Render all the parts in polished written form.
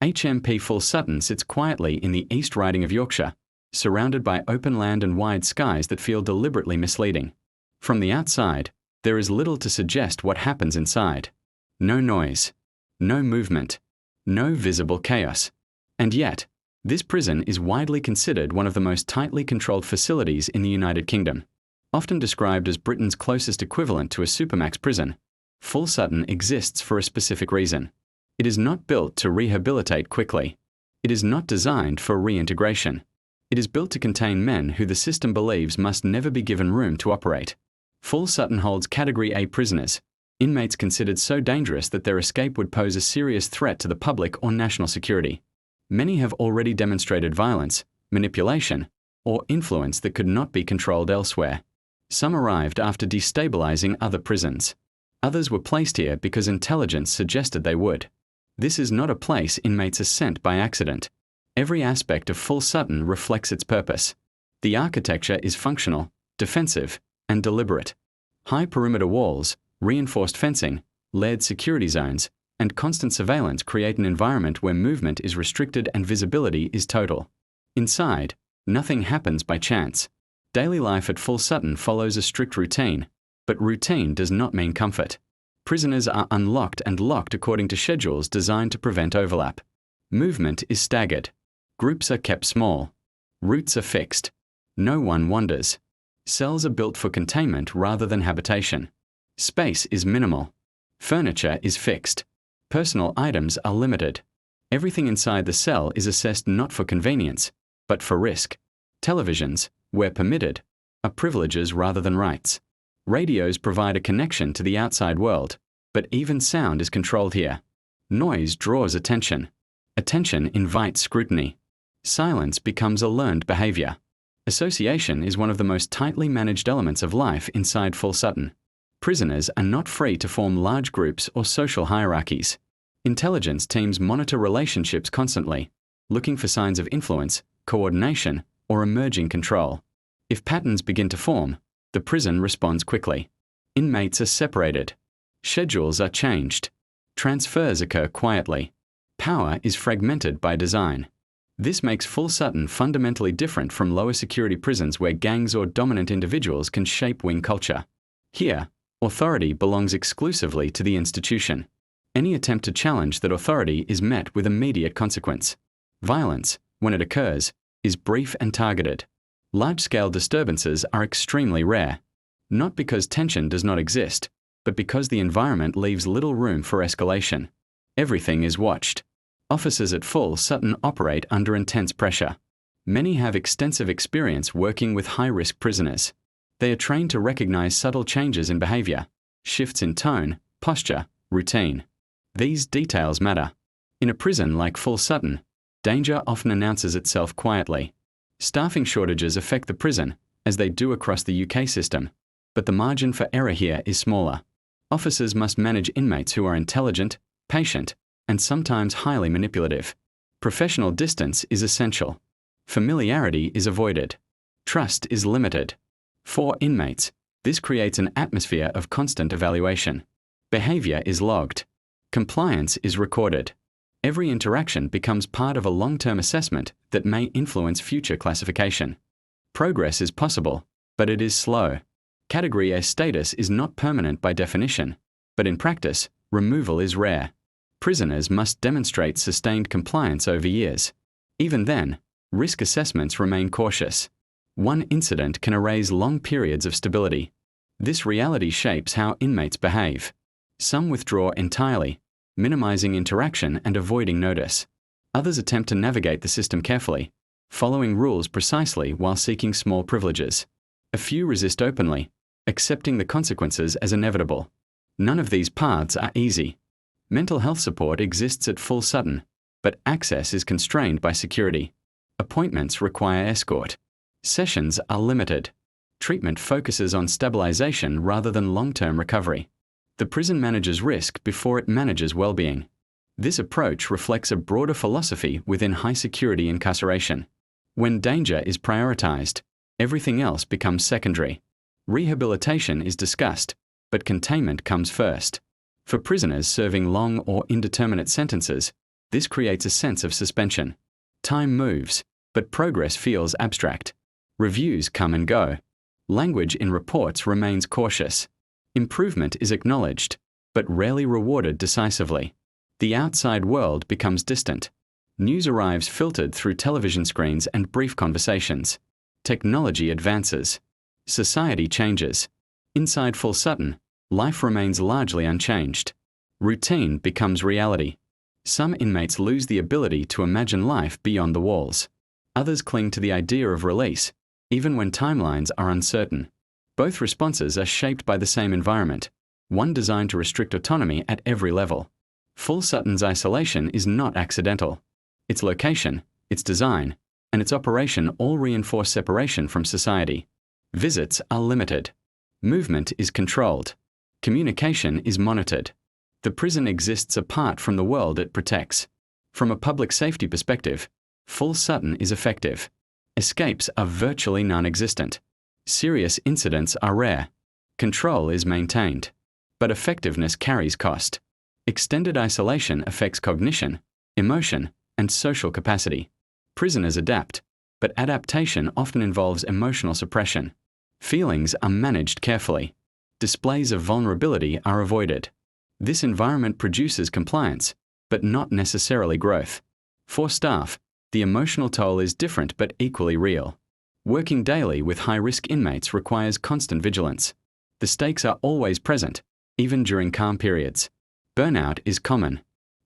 HMP Full Sutton sits quietly in the East Riding of Yorkshire, surrounded by open land and wide skies that feel deliberately misleading. From the outside, there is little to suggest what happens inside. No noise, no movement, no visible chaos. And yet, this prison is widely considered one of the most tightly controlled facilities in the United Kingdom. Often described as Britain's closest equivalent to a Supermax prison, Full Sutton exists for a specific reason. It is not built to rehabilitate quickly. It is not designed for reintegration. It is built to contain men who the system believes must never be given room to operate. Full Sutton holds Category A prisoners, inmates considered so dangerous that their escape would pose a serious threat to the public or national security. Many have already demonstrated violence, manipulation, or influence that could not be controlled elsewhere. Some arrived after destabilizing other prisons. Others were placed here because intelligence suggested they would. This is not a place inmates are sent by accident. Every aspect of Full Sutton reflects its purpose. The architecture is functional, defensive, and deliberate. High perimeter walls, reinforced fencing, layered security zones, and constant surveillance create an environment where movement is restricted and visibility is total. Inside, nothing happens by chance. Daily life at Full Sutton follows a strict routine, but routine does not mean comfort. Prisoners are unlocked and locked according to schedules designed to prevent overlap. Movement is staggered. Groups are kept small. Routes are fixed. No one wanders. Cells are built for containment rather than habitation. Space is minimal. Furniture is fixed. Personal items are limited. Everything inside the cell is assessed not for convenience, but for risk. Televisions, where permitted, are privileges rather than rights. Radios provide a connection to the outside world, but even sound is controlled here. Noise draws attention. Attention invites scrutiny. Silence becomes a learned behavior. Association is one of the most tightly managed elements of life inside Full Sutton. Prisoners are not free to form large groups or social hierarchies. Intelligence teams monitor relationships constantly, looking for signs of influence, coordination, or emerging control. If patterns begin to form, the prison responds quickly. Inmates are separated. Schedules are changed. Transfers occur quietly. Power is fragmented by design. This makes Full Sutton fundamentally different from lower security prisons where gangs or dominant individuals can shape wing culture. Here, authority belongs exclusively to the institution. Any attempt to challenge that authority is met with immediate consequence. Violence, when it occurs, is brief and targeted. Large-scale disturbances are extremely rare, not because tension does not exist, but because the environment leaves little room for escalation. Everything is watched. Officers at Full Sutton operate under intense pressure. Many have extensive experience working with high-risk prisoners. They are trained to recognize subtle changes in behavior, shifts in tone, posture, routine. These details matter. In a prison like Full Sutton, danger often announces itself quietly. Staffing shortages affect the prison, as they do across the UK system, but the margin for error here is smaller. Officers must manage inmates who are intelligent, patient, and sometimes highly manipulative. Professional distance is essential. Familiarity is avoided. Trust is limited. For inmates, this creates an atmosphere of constant evaluation. Behavior is logged. Compliance is recorded. Every interaction becomes part of a long-term assessment that may influence future classification. Progress is possible, but it is slow. Category A status is not permanent by definition, but in practice, removal is rare. Prisoners must demonstrate sustained compliance over years. Even then, risk assessments remain cautious. One incident can erase long periods of stability. This reality shapes how inmates behave. Some withdraw entirely, minimizing interaction and avoiding notice. Others attempt to navigate the system carefully, following rules precisely while seeking small privileges. A few resist openly, accepting the consequences as inevitable. None of these paths are easy. Mental health support exists at Full Sutton, but access is constrained by security. Appointments require escort. Sessions are limited. Treatment focuses on stabilization rather than long-term recovery. The prison manages risk before it manages well-being. This approach reflects a broader philosophy within high-security incarceration. When danger is prioritized, everything else becomes secondary. Rehabilitation is discussed, but containment comes first. For prisoners serving long or indeterminate sentences, This creates a sense of suspension. Time moves, but progress feels abstract. Reviews come and go. Language in reports remains cautious. Improvement is acknowledged, but rarely rewarded decisively. The outside world becomes distant. News arrives filtered through television screens and brief conversations. Technology advances. Society changes. Inside Full Sutton, life remains largely unchanged. Routine becomes reality. Some inmates lose the ability to imagine life beyond the walls. Others cling to the idea of release, even when timelines are uncertain. Both responses are shaped by the same environment, one designed to restrict autonomy at every level. Full Sutton's isolation is not accidental. Its location, its design, and its operation all reinforce separation from society. Visits are limited. Movement is controlled. Communication is monitored. The prison exists apart from the world it protects. From a public safety perspective, Full Sutton is effective. Escapes are virtually non-existent. Serious incidents are rare. Control is maintained. But effectiveness carries cost. Extended isolation affects cognition, emotion, and social capacity. Prisoners adapt, but adaptation often involves emotional suppression. Feelings are managed carefully. Displays of vulnerability are avoided. This environment produces compliance, but not necessarily growth. For staff, the emotional toll is different but equally real. Working daily with high-risk inmates requires constant vigilance. The stakes are always present, even during calm periods. Burnout is common.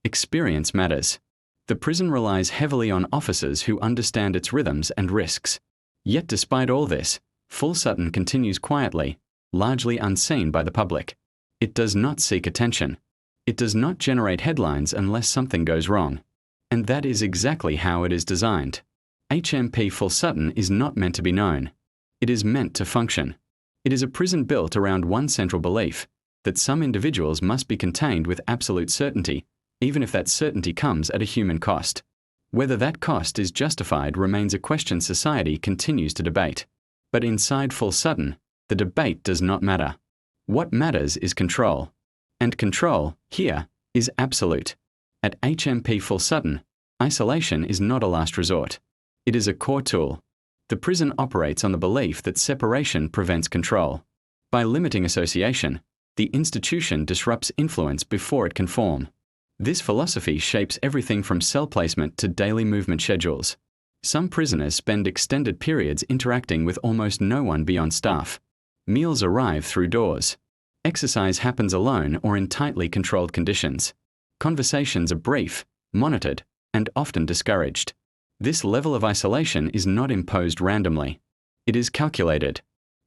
Experience matters. The prison relies heavily on officers who understand its rhythms and risks. Yet despite all this, Full Sutton continues quietly, largely unseen by the public. It does not seek attention. It does not generate headlines unless something goes wrong. And that is exactly how it is designed. HMP Full Sutton is not meant to be known. It is meant to function. It is a prison built around one central belief, that some individuals must be contained with absolute certainty, even if that certainty comes at a human cost. Whether that cost is justified remains a question society continues to debate. But inside Full Sutton, the debate does not matter. What matters is control. And control, here, is absolute. At HMP Full Sutton, isolation is not a last resort. It is a core tool. The prison operates on the belief that separation prevents control. By limiting association, the institution disrupts influence before it can form. This philosophy shapes everything from cell placement to daily movement schedules. Some prisoners spend extended periods interacting with almost no one beyond staff. Meals arrive through doors. Exercise happens alone or in tightly controlled conditions. Conversations are brief, monitored, and often discouraged. This level of isolation is not imposed randomly. It is calculated.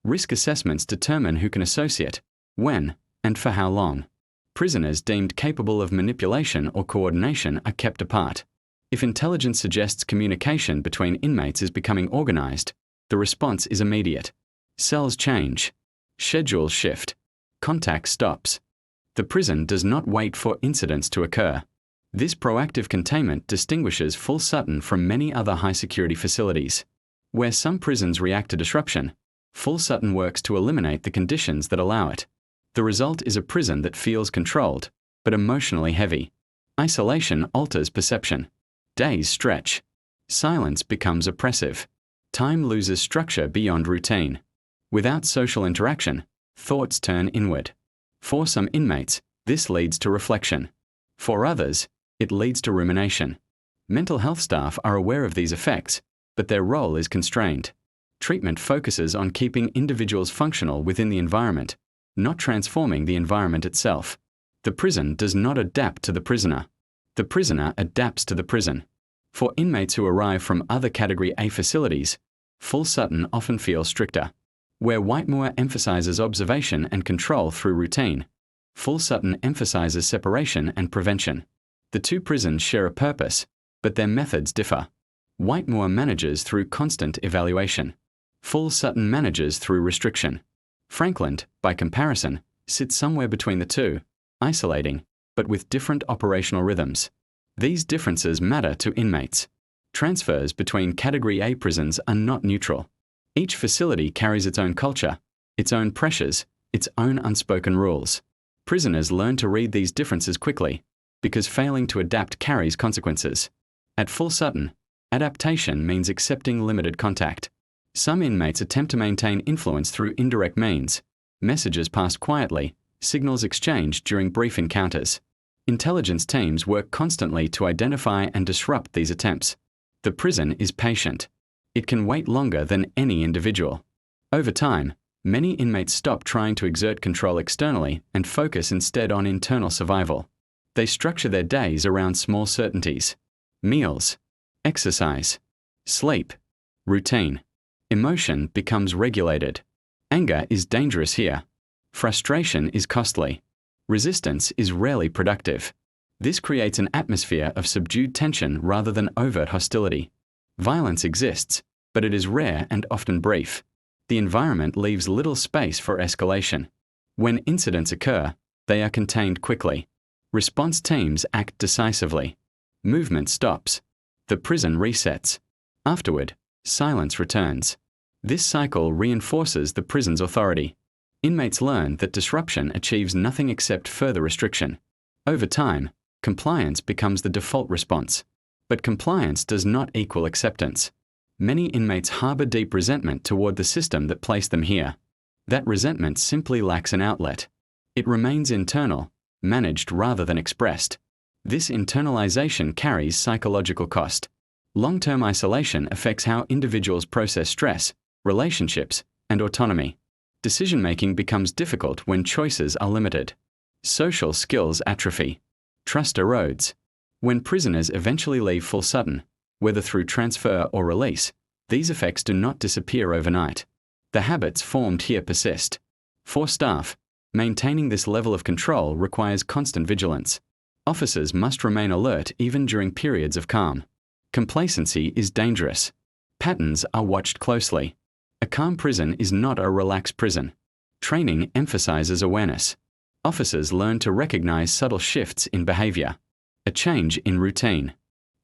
Risk assessments determine who can associate, when, and for how long. Prisoners deemed capable of manipulation or coordination are kept apart. If intelligence suggests communication between inmates is becoming organized, the response is immediate. Cells change. Schedules shift. Contact stops. The prison does not wait for incidents to occur. This proactive containment distinguishes Full Sutton from many other high-security facilities. Where some prisons react to disruption, Full Sutton works to eliminate the conditions that allow it. The result is a prison that feels controlled, but emotionally heavy. Isolation alters perception. Days stretch. Silence becomes oppressive. Time loses structure beyond routine. Without social interaction, thoughts turn inward. For some inmates, this leads to reflection. For others, it leads to rumination. Mental health staff are aware of these effects, but their role is constrained. Treatment focuses on keeping individuals functional within the environment, not transforming the environment itself. The prison does not adapt to the prisoner. The prisoner adapts to the prison. For inmates who arrive from other Category A facilities, Full Sutton often feels stricter. Where Whitemoor emphasizes observation and control through routine, Full Sutton emphasizes separation and prevention. The two prisons share a purpose, but their methods differ. Whitemoor manages through constant evaluation. Full Sutton manages through restriction. Franklin, by comparison, sits somewhere between the two, isolating, but with different operational rhythms. These differences matter to inmates. Transfers between Category A prisons are not neutral. Each facility carries its own culture, its own pressures, its own unspoken rules. Prisoners learn to read these differences quickly. because failing to adapt carries consequences. At Full Sutton, adaptation means accepting limited contact. Some inmates attempt to maintain influence through indirect means, messages passed quietly, signals exchanged during brief encounters. Intelligence teams work constantly to identify and disrupt these attempts. The prison is patient. It can wait longer than any individual. Over time, many inmates stop trying to exert control externally and focus instead on internal survival. They structure their days around small certainties: meals, exercise, sleep, routine. Emotion becomes regulated. Anger is dangerous here. Frustration is costly. Resistance is rarely productive. This creates an atmosphere of subdued tension rather than overt hostility. Violence exists, but it is rare and often brief. The environment leaves little space for escalation. When incidents occur, they are contained quickly. Response teams act decisively. Movement stops. The prison resets. Afterward, silence returns. This cycle reinforces the prison's authority. Inmates learn that disruption achieves nothing except further restriction. Over time, compliance becomes the default response. But compliance does not equal acceptance. Many inmates harbor deep resentment toward the system that placed them here. That resentment simply lacks an outlet. It remains internal, managed rather than expressed. This internalization carries psychological cost. Long-term isolation affects how individuals process stress, relationships, and autonomy. Decision-making becomes difficult when choices are limited. Social skills atrophy. Trust erodes. When prisoners eventually leave Full Sutton, whether through transfer or release, these effects do not disappear overnight. The habits formed here persist. For staff, maintaining this level of control requires constant vigilance. Officers must remain alert even during periods of calm. Complacency is dangerous. Patterns are watched closely. A calm prison is not a relaxed prison. Training emphasizes awareness. Officers learn to recognize subtle shifts in behavior. A change in routine.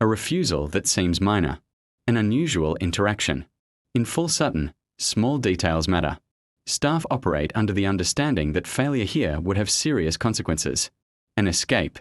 A refusal that seems minor. An unusual interaction. In Full Sutton, small details matter. Staff operate under the understanding that failure here would have serious consequences. An escape.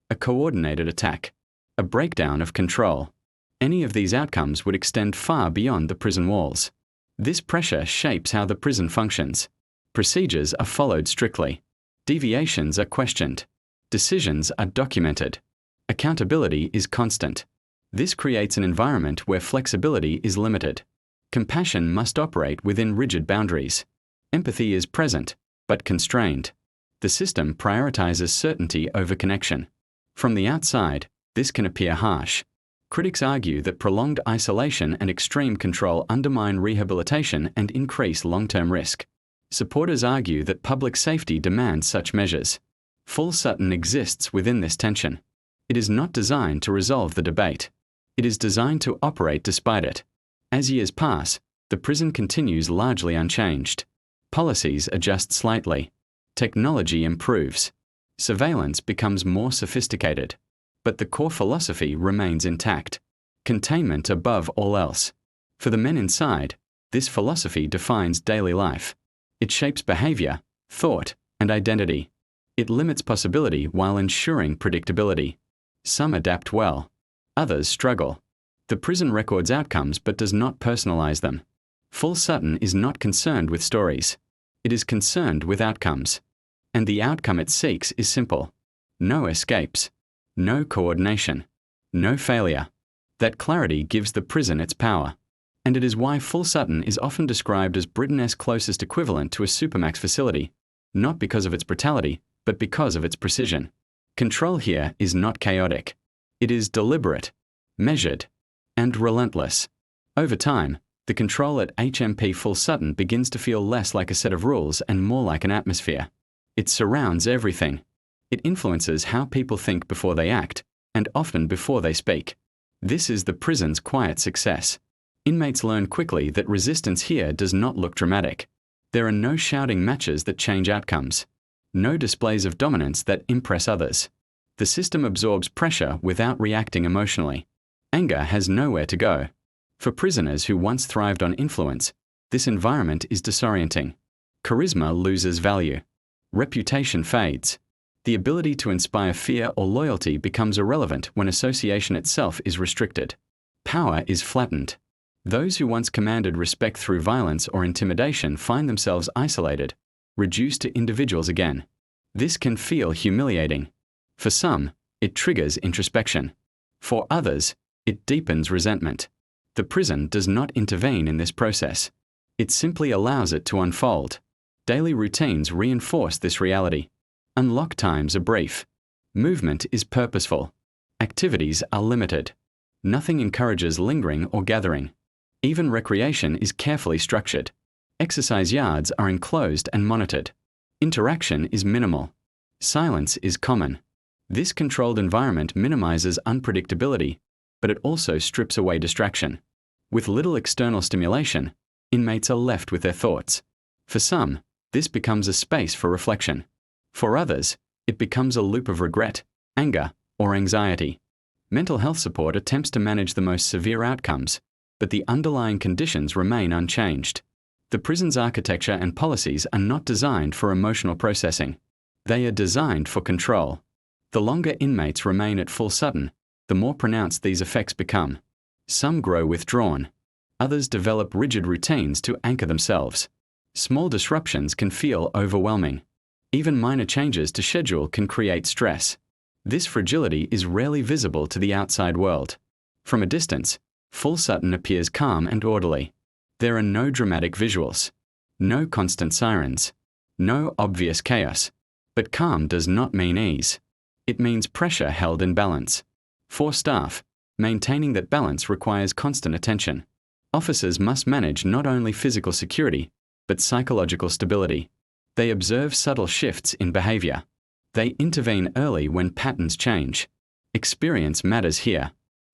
A coordinated attack. A breakdown of control. Any of these outcomes would extend far beyond the prison walls. This pressure shapes how the prison functions. Procedures are followed strictly. Deviations are questioned. Decisions are documented. Accountability is constant. This creates an environment where flexibility is limited. Compassion must operate within rigid boundaries. Empathy is present, but constrained. The system prioritizes certainty over connection. From the outside, this can appear harsh. Critics argue that prolonged isolation and extreme control undermine rehabilitation and increase long-term risk. Supporters argue that public safety demands such measures. Full Sutton exists within this tension. It is not designed to resolve the debate. It is designed to operate despite it. As years pass, the prison continues largely unchanged. Policies adjust slightly. Technology improves. Surveillance becomes more sophisticated. But the core philosophy remains intact. Containment above all else. For the men inside, this philosophy defines daily life. It shapes behavior, thought, and identity. It limits possibility while ensuring predictability. Some adapt well. Others struggle. The prison records outcomes but does not personalize them. Full Sutton is not concerned with stories. It is concerned with outcomes. And the outcome it seeks is simple. No escapes. No coordination. No failure. That clarity gives the prison its power. And it is why Full Sutton is often described as Britain's closest equivalent to a Supermax facility, not because of its brutality, but because of its precision. Control here is not chaotic. It is deliberate, measured, and relentless. Over time, the control at HMP Full Sutton begins to feel less like a set of rules and more like an atmosphere. It surrounds everything. It influences how people think before they act, and often before they speak. This is the prison's quiet success. Inmates learn quickly that resistance here does not look dramatic. There are no shouting matches that change outcomes. No displays of dominance that impress others. The system absorbs pressure without reacting emotionally. Anger has nowhere to go. For prisoners who once thrived on influence, this environment is disorienting. Charisma loses value. Reputation fades. The ability to inspire fear or loyalty becomes irrelevant when association itself is restricted. Power is flattened. Those who once commanded respect through violence or intimidation find themselves isolated, reduced to individuals again. This can feel humiliating. For some, it triggers introspection. For others, it deepens resentment. The prison does not intervene in this process. It simply allows it to unfold. Daily routines reinforce this reality. Unlock times are brief. Movement is purposeful. Activities are limited. Nothing encourages lingering or gathering. Even recreation is carefully structured. Exercise yards are enclosed and monitored. Interaction is minimal. Silence is common. This controlled environment minimizes unpredictability, but it also strips away distraction. With little external stimulation, inmates are left with their thoughts. For some, this becomes a space for reflection. For others, it becomes a loop of regret, anger, or anxiety. Mental health support attempts to manage the most severe outcomes, but the underlying conditions remain unchanged. The prison's architecture and policies are not designed for emotional processing. They are designed for control. The longer inmates remain at Full Sutton, the more pronounced these effects become. Some grow withdrawn. Others develop rigid routines to anchor themselves. Small disruptions can feel overwhelming. Even minor changes to schedule can create stress. This fragility is rarely visible to the outside world. From a distance, Full Sutton appears calm and orderly. There are no dramatic visuals, no constant sirens, no obvious chaos. But calm does not mean ease. It means pressure held in balance. For staff, maintaining that balance requires constant attention. Officers must manage not only physical security, but psychological stability. They observe subtle shifts in behavior. They intervene early when patterns change. Experience matters here.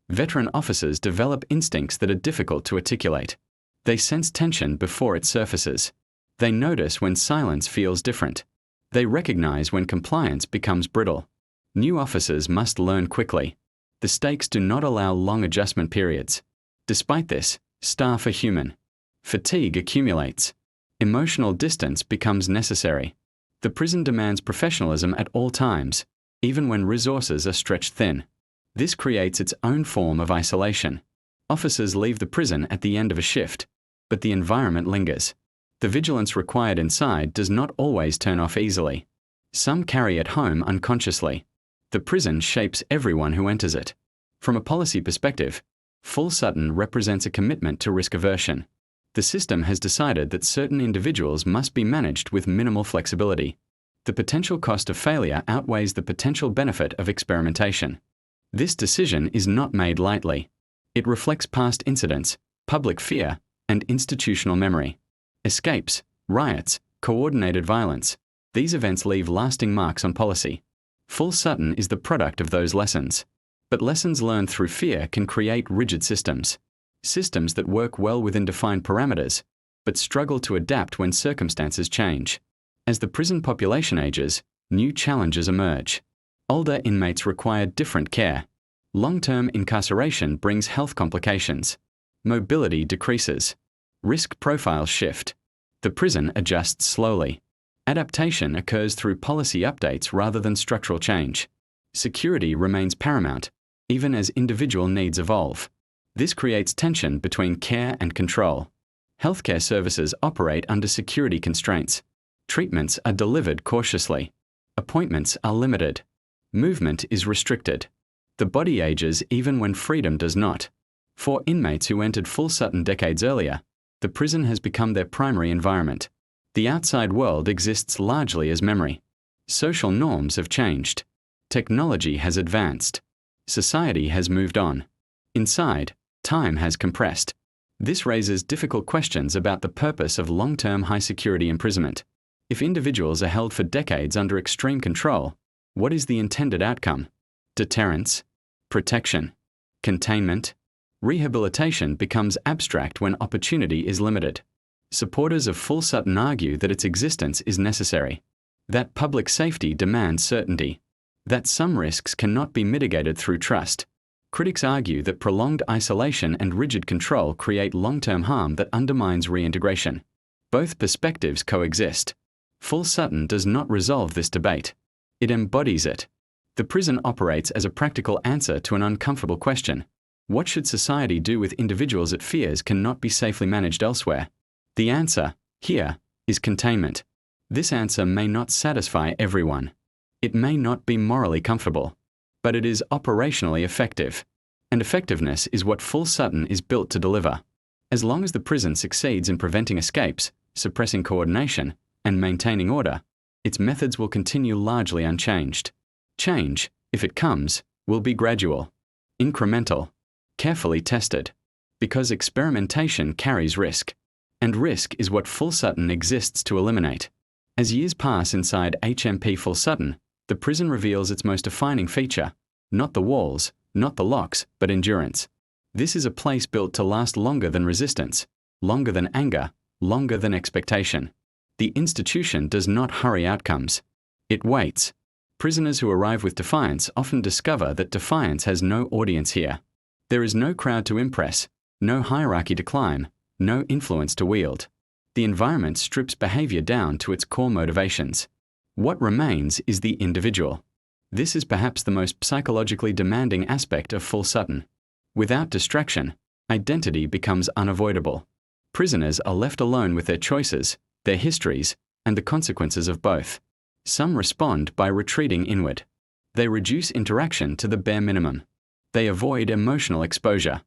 Veteran officers develop instincts that are difficult to articulate. They sense tension before it surfaces. They notice when silence feels different. They recognize when compliance becomes brittle. New officers must learn quickly. The stakes do not allow long adjustment periods. Despite this, staff are human. Fatigue accumulates. Emotional distance becomes necessary. The prison demands professionalism at all times, even when resources are stretched thin. This creates its own form of isolation. Officers leave the prison at the end of a shift, but the environment lingers. The vigilance required inside does not always turn off easily. Some carry it home unconsciously. The prison shapes everyone who enters it. From a policy perspective, Full Sutton represents a commitment to risk aversion. The system has decided that certain individuals must be managed with minimal flexibility. The potential cost of failure outweighs the potential benefit of experimentation. This decision is not made lightly. It reflects past incidents, public fear, and institutional memory. Escapes, riots, coordinated violence. These events leave lasting marks on policy. Full Sutton is the product of those lessons. But lessons learned through fear can create rigid systems. Systems that work well within defined parameters, but struggle to adapt when circumstances change. As the prison population ages, new challenges emerge. Older inmates require different care. Long-term incarceration brings health complications. Mobility decreases. Risk profiles shift. The prison adjusts slowly. Adaptation occurs through policy updates rather than structural change. Security remains paramount, even as individual needs evolve. This creates tension between care and control. Healthcare services operate under security constraints. Treatments are delivered cautiously. Appointments are limited. Movement is restricted. The body ages even when freedom does not. For inmates who entered Full Sutton decades earlier, the prison has become their primary environment. The outside world exists largely as memory. Social norms have changed. Technology has advanced. Society has moved on. Inside, time has compressed. This raises difficult questions about the purpose of long-term high-security imprisonment. If individuals are held for decades under extreme control, what is the intended outcome? Deterrence? Protection? Containment? Rehabilitation becomes abstract when opportunity is limited. Supporters of Full Sutton argue that its existence is necessary, that public safety demands certainty, that some risks cannot be mitigated through trust. Critics argue that prolonged isolation and rigid control create long-term harm that undermines reintegration. Both perspectives coexist. Full Sutton does not resolve this debate. It embodies it. The prison operates as a practical answer to an uncomfortable question. What should society do with individuals it fears cannot be safely managed elsewhere? The answer, here, is containment. This answer may not satisfy everyone. It may not be morally comfortable, but it is operationally effective. And effectiveness is what Full Sutton is built to deliver. As long as the prison succeeds in preventing escapes, suppressing coordination, and maintaining order, its methods will continue largely unchanged. Change, if it comes, will be gradual, incremental, carefully tested, because experimentation carries risk. And risk is what Full Sutton exists to eliminate. As years pass inside HMP Full Sutton, the prison reveals its most defining feature, not the walls, not the locks, but endurance. This is a place built to last longer than resistance, longer than anger, longer than expectation. The institution does not hurry outcomes. It waits. Prisoners who arrive with defiance often discover that defiance has no audience here. There is no crowd to impress, no hierarchy to climb, no influence to wield. The environment strips behavior down to its core motivations. What remains is the individual. This is perhaps the most psychologically demanding aspect of Full Sutton. Without distraction, identity becomes unavoidable. Prisoners are left alone with their choices, their histories, and the consequences of both. Some respond by retreating inward. They reduce interaction to the bare minimum. They avoid emotional exposure.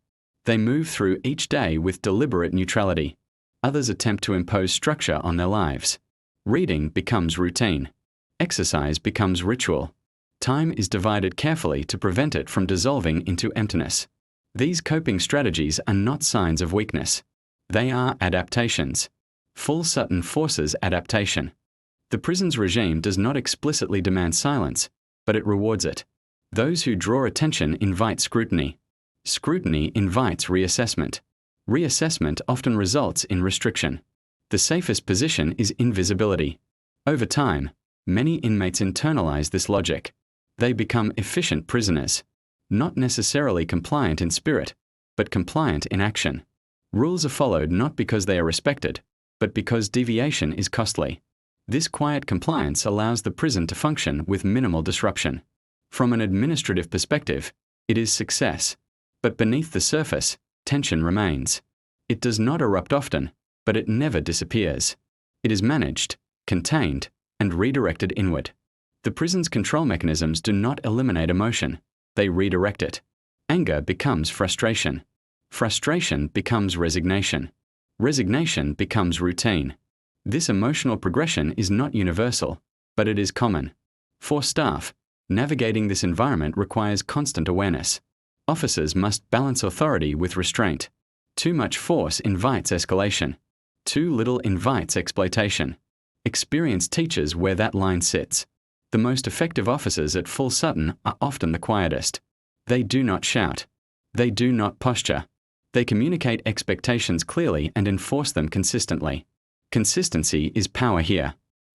They move through each day with deliberate neutrality. Others attempt to impose structure on their lives. Reading becomes routine. Exercise becomes ritual. Time is divided carefully to prevent it from dissolving into emptiness. These coping strategies are not signs of weakness. They are adaptations. Full Sutton forces adaptation. The prison's regime does not explicitly demand silence, but it rewards it. Those who draw attention invite scrutiny. Scrutiny invites reassessment. Reassessment often results in restriction. The safest position is invisibility. Over time, many inmates internalize this logic. They become efficient prisoners, not necessarily compliant in spirit, but compliant in action. Rules are followed not because they are respected, but because deviation is costly. This quiet compliance allows the prison to function with minimal disruption. From an administrative perspective, it is success. But beneath the surface, tension remains. It does not erupt often, but it never disappears. It is managed, contained, and redirected inward. The prison's control mechanisms do not eliminate emotion. They redirect it. Anger becomes frustration. Frustration becomes resignation. Resignation becomes routine. This emotional progression is not universal, but it is common. For staff, navigating this environment requires constant awareness. Officers must balance authority with restraint. Too much force invites escalation. Too little invites exploitation. Experience teaches where that line sits. The most effective officers at Full Sutton are often the quietest. They do not shout. They do not posture. They communicate expectations clearly and enforce them consistently. Consistency is power here.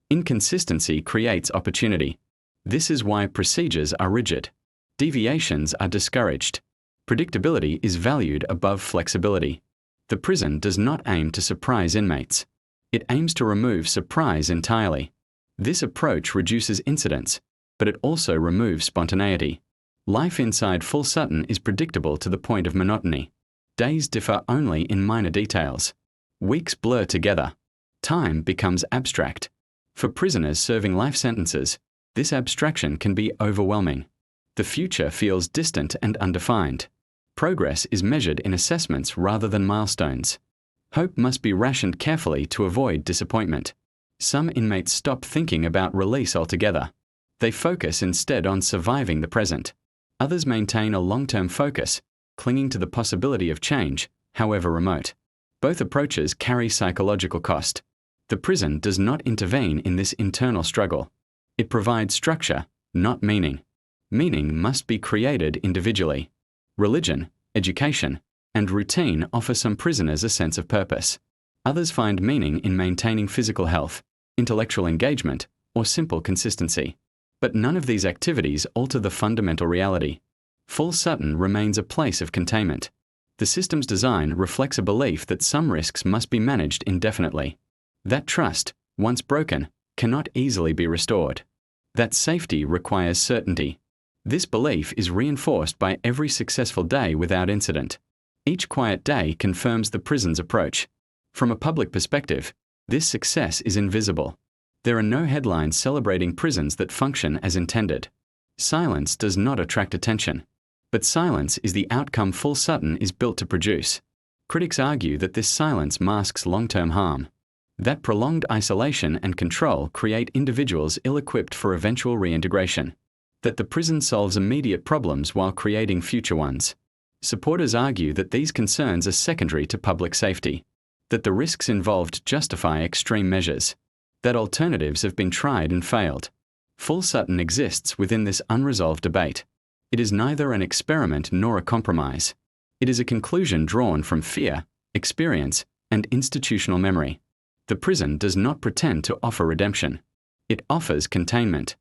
Inconsistency creates opportunity. This is why procedures are rigid. Deviations are discouraged. Predictability is valued above flexibility. The prison does not aim to surprise inmates. It aims to remove surprise entirely. This approach reduces incidents, but it also removes spontaneity. Life inside Full Sutton is predictable to the point of monotony. Days differ only in minor details. Weeks blur together. Time becomes abstract. For prisoners serving life sentences, this abstraction can be overwhelming. The future feels distant and undefined. Progress is measured in assessments rather than milestones. Hope must be rationed carefully to avoid disappointment. Some inmates stop thinking about release altogether. They focus instead on surviving the present. Others maintain a long-term focus, clinging to the possibility of change, however remote. Both approaches carry psychological cost. The prison does not intervene in this internal struggle. It provides structure, not meaning. Meaning must be created individually. Religion, education, and routine offer some prisoners a sense of purpose. Others find meaning in maintaining physical health, intellectual engagement, or simple consistency. But none of these activities alter the fundamental reality. Full Sutton remains a place of containment. The system's design reflects a belief that some risks must be managed indefinitely. That trust, once broken, cannot easily be restored. that safety requires certainty. This belief is reinforced by every successful day without incident. Each quiet day confirms the prison's approach. From a public perspective, this success is invisible. There are no headlines celebrating prisons that function as intended. Silence does not attract attention. But silence is the outcome Full Sutton is built to produce. Critics argue that this silence masks long-term harm. That prolonged isolation and control create individuals ill-equipped for eventual reintegration. That the prison solves immediate problems while creating future ones. Supporters argue that these concerns are secondary to public safety. That the risks involved justify extreme measures. That alternatives have been tried and failed. Full Sutton exists within this unresolved debate. It is neither an experiment nor a compromise. It is a conclusion drawn from fear, experience, and institutional memory. The prison does not pretend to offer redemption. It offers containment.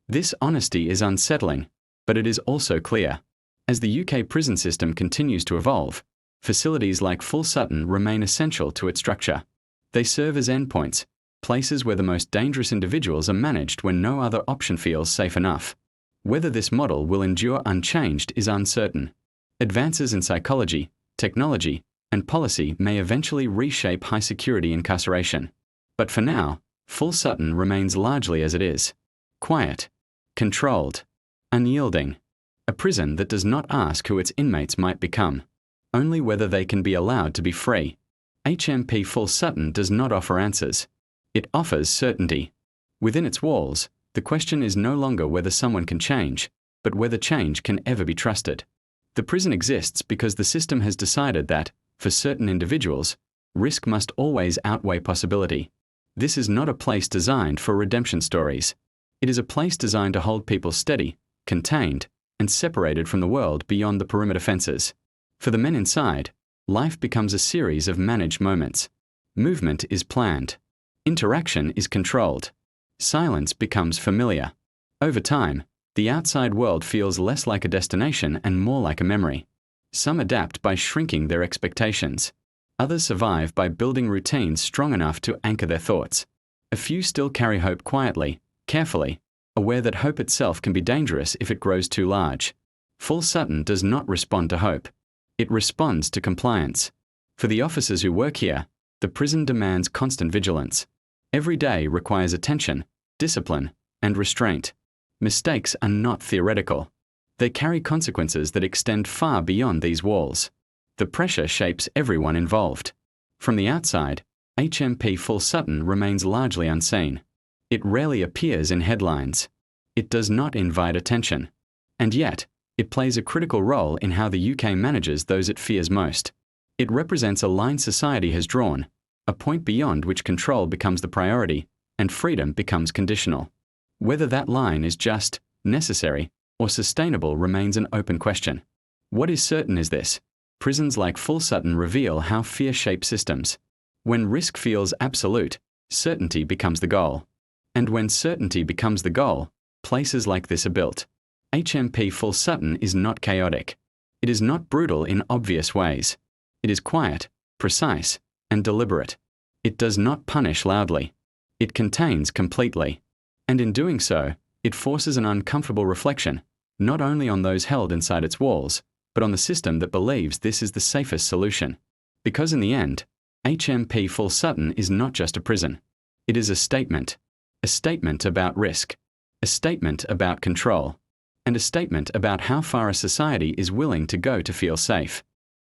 This honesty is unsettling, but it is also clear. As the UK prison system continues to evolve, facilities like Full Sutton remain essential to its structure. They serve as endpoints, places where the most dangerous individuals are managed when no other option feels safe enough. Whether this model will endure unchanged is uncertain. Advances in psychology, technology, and policy may eventually reshape high-security incarceration. But for now, Full Sutton remains largely as it is. Quiet, controlled, unyielding. A prison that does not ask who its inmates might become, only whether they can be allowed to be free. HMP Full Sutton does not offer answers. It offers certainty. Within its walls, the question is no longer whether someone can change, but whether change can ever be trusted. The prison exists because the system has decided that, for certain individuals, risk must always outweigh possibility. This is not a place designed for redemption stories. It is a place designed to hold people steady, contained, and separated from the world beyond the perimeter fences. For the men inside, life becomes a series of managed moments. Movement is planned. Interaction is controlled. Silence becomes familiar. Over time, the outside world feels less like a destination and more like a memory. Some adapt by shrinking their expectations. Others survive by building routines strong enough to anchor their thoughts. A few still carry hope quietly, carefully, aware that hope itself can be dangerous if it grows too large. Full Sutton does not respond to hope. It responds to compliance. For the officers who work here, the prison demands constant vigilance. Every day requires attention, discipline, and restraint. Mistakes are not theoretical. They carry consequences that extend far beyond these walls. The pressure shapes everyone involved. From the outside, HMP Full Sutton remains largely unseen. It rarely appears in headlines. It does not invite attention. And yet, it plays a critical role in how the UK manages those it fears most. It represents a line society has drawn, a point beyond which control becomes the priority and freedom becomes conditional. Whether that line is just, necessary, or sustainable remains an open question. What is certain is this: prisons like Full Sutton reveal how fear shapes systems. When risk feels absolute, certainty becomes the goal. And when certainty becomes the goal, places like this are built. HMP Full Sutton is not chaotic. It is not brutal in obvious ways. It is quiet, precise, and deliberate. It does not punish loudly. It contains completely. And in doing so, it forces an uncomfortable reflection, not only on those held inside its walls, but on the system that believes this is the safest solution. Because in the end, HMP Full Sutton is not just a prison. It is a statement about risk, a statement about control, and a statement about how far a society is willing to go to feel safe.